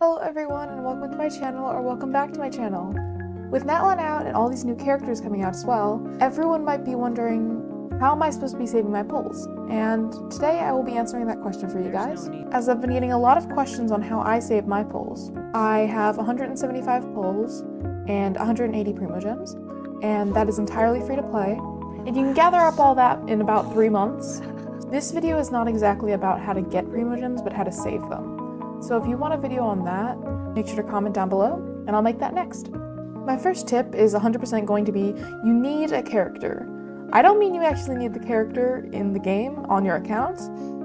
Hello everyone and welcome to my channel, or welcome back to my channel. With Natlan out and all these new characters coming out as well, everyone might be wondering, how am I supposed to be saving my pulls? And today I will be answering that question for you guys, as I've been getting a lot of questions on how I save my pulls. I have 175 pulls and 180 Primogems, and that is entirely free to play, and you can gather up all that in about 3 months. This video is not exactly about how to get Primogems, but how to save them. So if you want a video on that, make sure to comment down below, and I'll make that next. My first tip is 100% going to be, you need a character. I don't mean you actually need the character in the game on your account.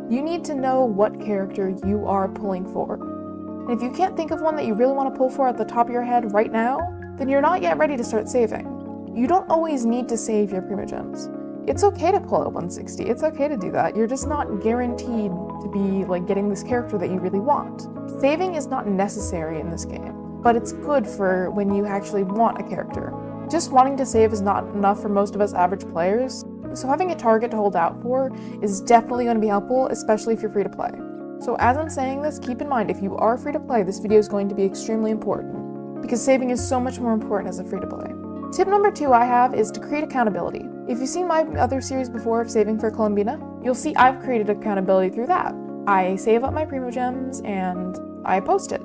You need to know what character you are pulling for. And if you can't think of one that you really want to pull for at the top of your head right now, then you're not yet ready to start saving. You don't always need to save your Primogems. It's okay to pull out 160, it's okay to do that. You're just not guaranteed to be getting this character that you really want. Saving is not necessary in this game, but it's good for when you actually want a character. Just wanting to save is not enough for most of us average players, so having a target to hold out for is definitely going to be helpful, especially if you're free to play. So as I'm saying this, keep in mind if you are free to play, this video is going to be extremely important, because saving is so much more important as a free to play. Tip number 2 I have is to create accountability. If you've seen my other series before of saving for Columbina, you'll see I've created accountability through that. I save up my Primogems and I post it.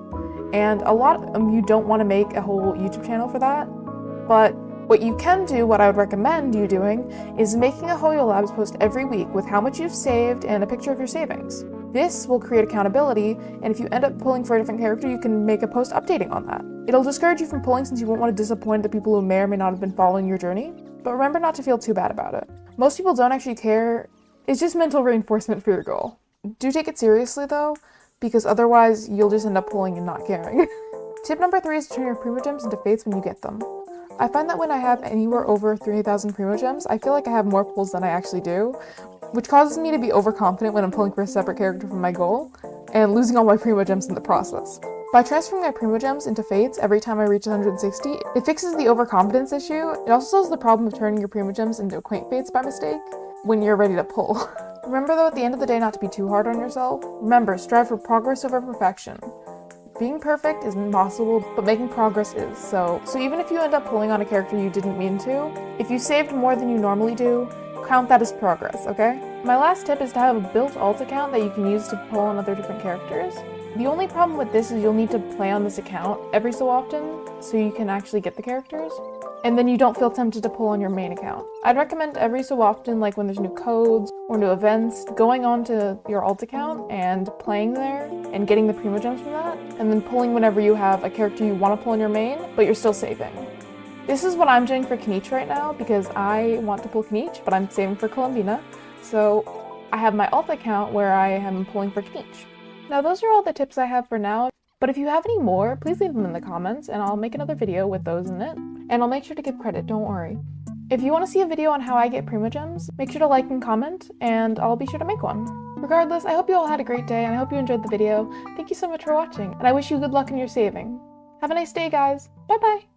And a lot of you don't want to make a whole YouTube channel for that, but what you can do, what I would recommend you doing, is making a Hoyo Labs post every week with how much you've saved and a picture of your savings. This will create accountability, and if you end up pulling for a different character, you can make a post updating on that. It'll discourage you from pulling since you won't want to disappoint the people who may or may not have been following your journey, but remember not to feel too bad about it. Most people don't actually care, it's just mental reinforcement for your goal. Do take it seriously though, because otherwise you'll just end up pulling and not caring. Tip number 3 is to turn your Primogems into Fates when you get them. I find that when I have anywhere over 3,000 Primogems, I feel like I have more pulls than I actually do, which causes me to be overconfident when I'm pulling for a separate character from my goal, and losing all my Primogems in the process. By transferring my Primogems into Fates every time I reach 160, it fixes the overconfidence issue. It also solves the problem of turning your Primogems into Quaint Fates by mistake when you're ready to pull. Remember though, at the end of the day, not to be too hard on yourself. Remember, strive for progress over perfection. Being perfect is impossible, but making progress is. So even if you end up pulling on a character you didn't mean to, if you saved more than you normally do, count that as progress, okay? My last tip is to have a built alt account that you can use to pull on other different characters. The only problem with this is you'll need to play on this account every so often so you can actually get the characters, and then you don't feel tempted to pull on your main account. I'd recommend every so often, like when there's new codes or new events, going on to your alt account and playing there and getting the Primogems from that, and then pulling whenever you have a character you want to pull on your main, but you're still saving. This is what I'm doing for Kniche right now because I want to pull Kniche, but I'm saving for Columbina, so I have my alt account where I am pulling for Kniche. Now those are all the tips I have for now, but if you have any more, please leave them in the comments and I'll make another video with those in it, and I'll make sure to give credit, don't worry. If you want to see a video on how I get Primogems, make sure to like and comment, and I'll be sure to make one. Regardless, I hope you all had a great day, and I hope you enjoyed the video. Thank you so much for watching, and I wish you good luck in your saving. Have a nice day, guys. Bye-bye!